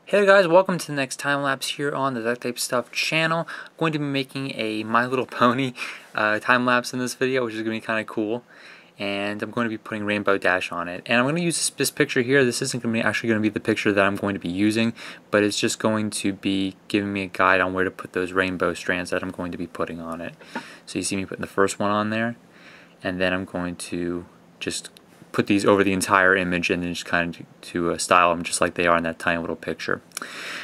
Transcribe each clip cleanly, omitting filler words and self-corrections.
Hey guys, welcome to the next time lapse here on the Ducttapestuff channel. I'm going to be making a My Little Pony time lapse in this video, which is going to be kind of cool. And I'm going to be putting Rainbow Dash on it. And I'm going to use this picture here. This isn't actually going to be the picture that I'm going to be using, but it's just going to be giving me a guide on where to put those rainbow strands that I'm going to be putting on it. So you see me putting the first one on there, and then I'm going to just put these over the entire image and then just kind of to style them just like they are in that tiny little picture.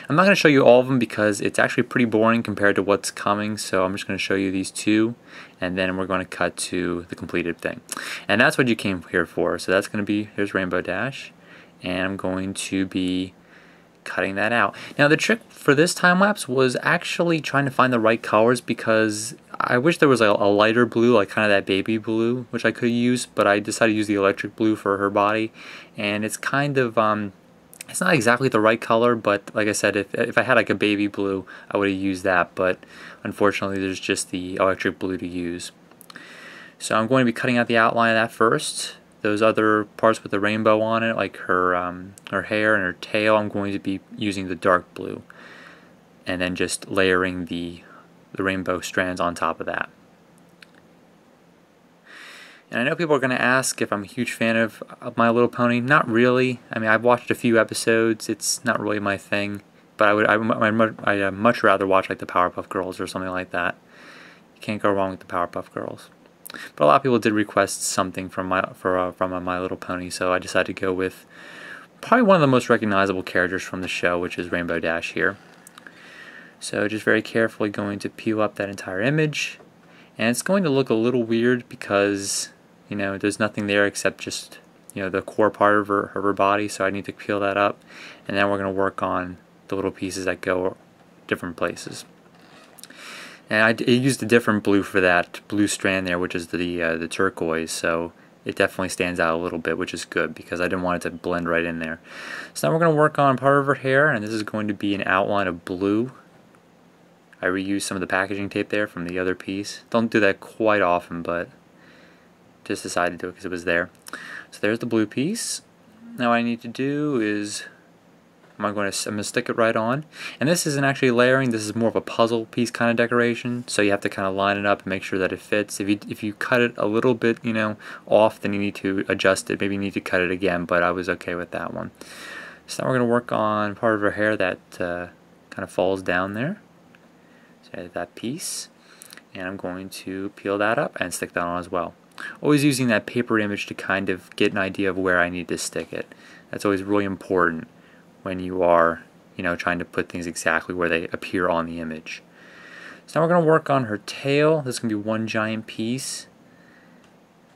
I'm not going to show you all of them because it's actually pretty boring compared to what's coming, so I'm just going to show you these two and then we're going to cut to the completed thing. And that's what you came here for. So that's going to be, here's Rainbow Dash, and I'm going to be cutting that out. Now the trick for this time lapse was actually trying to find the right colors, because I wish there was a lighter blue, like kind of that baby blue, which I could use, but I decided to use the electric blue for her body, and it's kind of it's not exactly the right color, but like I said, if I had like a baby blue, I would have used that, but unfortunately there's just the electric blue to use. So I'm going to be cutting out the outline of that first. Those other parts with the rainbow on it, like her hair and her tail, I'm going to be using the dark blue, and then just layering the rainbow strands on top of that. And I know people are going to ask if I'm a huge fan of My Little Pony. Not really. I mean, I've watched a few episodes. It's not really my thing, but I'd much rather watch like the Powerpuff Girls or something like that. You can't go wrong with the Powerpuff Girls. But a lot of people did request something from a My Little Pony, so I decided to go with probably one of the most recognizable characters from the show, which is Rainbow Dash here. So just very carefully going to peel up that entire image, and it's going to look a little weird because, you know, there's nothing there except just, you know, the core part of her body, so I need to peel that up, and then we're going to work on the little pieces that go different places. And I used a different blue for that blue strand there, which is the turquoise, so it definitely stands out a little bit, which is good because I didn't want it to blend right in there. So now we're going to work on part of her hair, and this is going to be an outline of blue. I reused some of the packaging tape there from the other piece. Don't do that quite often, but just decided to do it because it was there. So there's the blue piece. Now what I need to do is I'm going to stick it right on. And this isn't actually layering, this is more of a puzzle piece kind of decoration, so you have to kind of line it up and make sure that it fits. If you cut it a little bit, you know, off, then you need to adjust it. Maybe you need to cut it again, but I was okay with that one. So now we're going to work on part of her hair that kind of falls down there. So that piece, and I'm going to peel that up and stick that on as well. Always using that paper image to kind of get an idea of where I need to stick it. That's always really important when you are, you know, trying to put things exactly where they appear on the image. So now we're going to work on her tail. This is going to be one giant piece,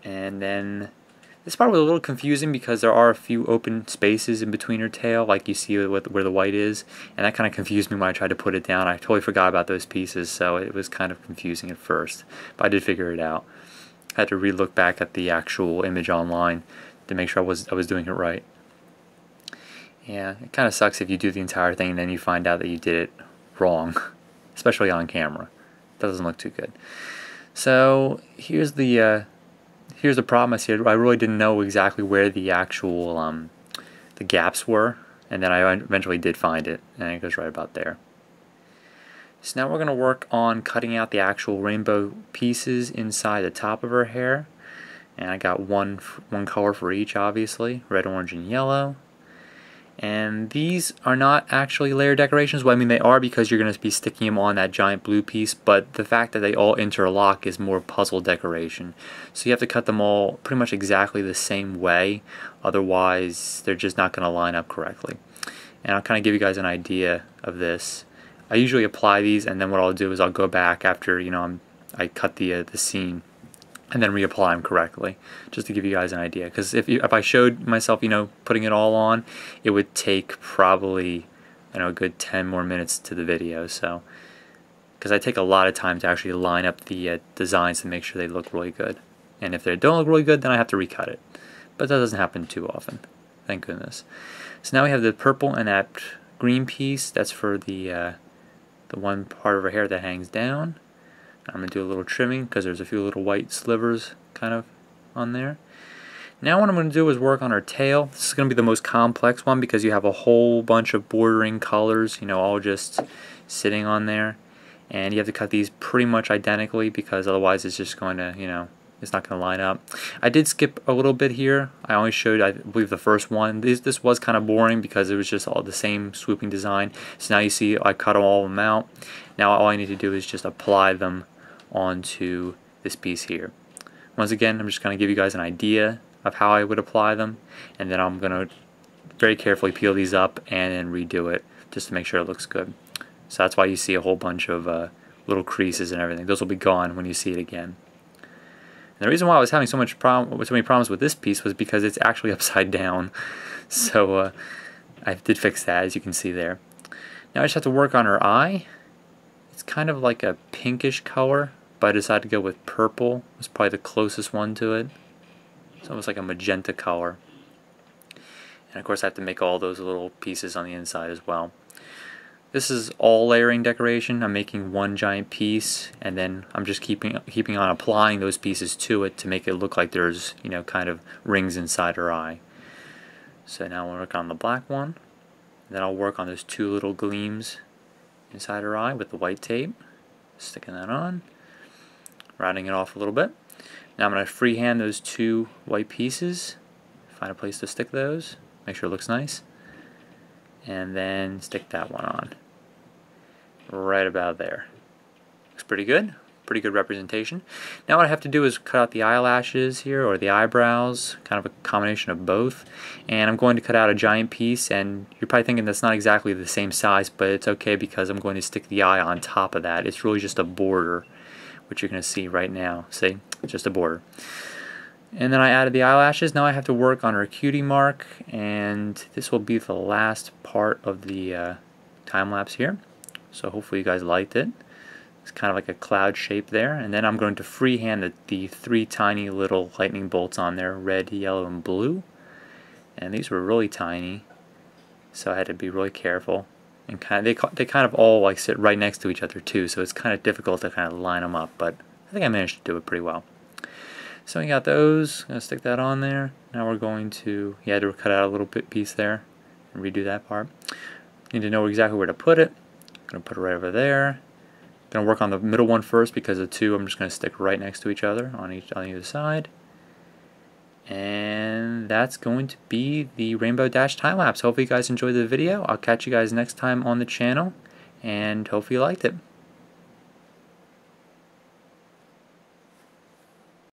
and then this part was a little confusing because there are a few open spaces in between her tail, like you see where the white is, and that kind of confused me when I tried to put it down. I totally forgot about those pieces, so it was kind of confusing at first, but I did figure it out. I had to re-look back at the actual image online to make sure I was doing it right. Yeah, it kind of sucks if you do the entire thing and then you find out that you did it wrong, especially on camera. It doesn't look too good. So here's the problem. I really didn't know exactly where the actual the gaps were, and then I eventually did find it, and it goes right about there. So now we're going to work on cutting out the actual rainbow pieces inside the top of her hair, and I got one color for each, obviously, red, orange, and yellow. And these are not actually layer decorations. Well, I mean, they are because you're going to be sticking them on that giant blue piece, but the fact that they all interlock is more puzzle decoration. So you have to cut them all pretty much exactly the same way, otherwise they're just not going to line up correctly. And I'll kind of give you guys an idea of this. I usually apply these, and then what I'll do is I'll go back after, you know, I cut the scene, and then reapply them correctly, just to give you guys an idea. Because if I showed myself, you know, putting it all on, it would take probably, you know, a good 10 more minutes to the video. So, because I take a lot of time to actually line up the designs to make sure they look really good. And if they don't look really good, then I have to recut it. But that doesn't happen too often, thank goodness. So now we have the purple and that green piece. That's for the one part of her hair that hangs down. I'm going to do a little trimming because there's a few little white slivers kind of on there. Now what I'm going to do is work on our tail. This is going to be the most complex one because you have a whole bunch of bordering colors, you know, all just sitting on there. And you have to cut these pretty much identically because otherwise it's just going to, you know, it's not going to line up. I did skip a little bit here. I only showed, I believe, the first one. This was kind of boring because it was just all the same swooping design. So now you see I cut all of them out. Now all I need to do is just apply them onto this piece here. Once again, I'm just going to give you guys an idea of how I would apply them, and then I'm going to very carefully peel these up and then redo it just to make sure it looks good. So that's why you see a whole bunch of little creases and everything. Those will be gone when you see it again. And the reason why I was having so many problems with this piece was because it's actually upside down. So I did fix that, as you can see there. Now I just have to work on her eye. It's kind of like a pinkish color, but I decided to go with purple. It's probably the closest one to it. It's almost like a magenta color. And of course I have to make all those little pieces on the inside as well. This is all layering decoration. I'm making one giant piece, and then I'm just keeping on applying those pieces to it to make it look like there's, you know, kind of rings inside her eye. So now we'll work on the black one. Then I'll work on those two little gleams inside her eye with the white tape. Sticking that on. Rounding it off a little bit. Now I'm going to freehand those two white pieces, find a place to stick those, make sure it looks nice, and then stick that one on. Right about there. Looks pretty good representation. Now what I have to do is cut out the eyelashes here, or the eyebrows, kind of a combination of both, and I'm going to cut out a giant piece, and you're probably thinking that's not exactly the same size, but it's okay because I'm going to stick the eye on top of that. It's really just a border, which you're going to see right now. See? Just a border. And then I added the eyelashes. Now I have to work on her cutie mark, and this will be the last part of the time lapse here. So hopefully you guys liked it. It's kind of like a cloud shape there, and then I'm going to freehand the three tiny little lightning bolts on there, red, yellow, and blue. And these were really tiny, so I had to be really careful. And they kind of all like sit right next to each other too, so it's kind of difficult to kind of line them up, but I think I managed to do it pretty well. So we got those. Gonna stick that on there. Now we're going to cut out a little piece there and redo that part. Need to know exactly where to put it. Gonna put it right over there. Gonna work on the middle one first because the two I'm just gonna stick right next to each other on either side. And that's going to be the Rainbow Dash time lapse. Hopefully you guys enjoyed the video. I'll catch you guys next time on the channel, and hopefully you liked it.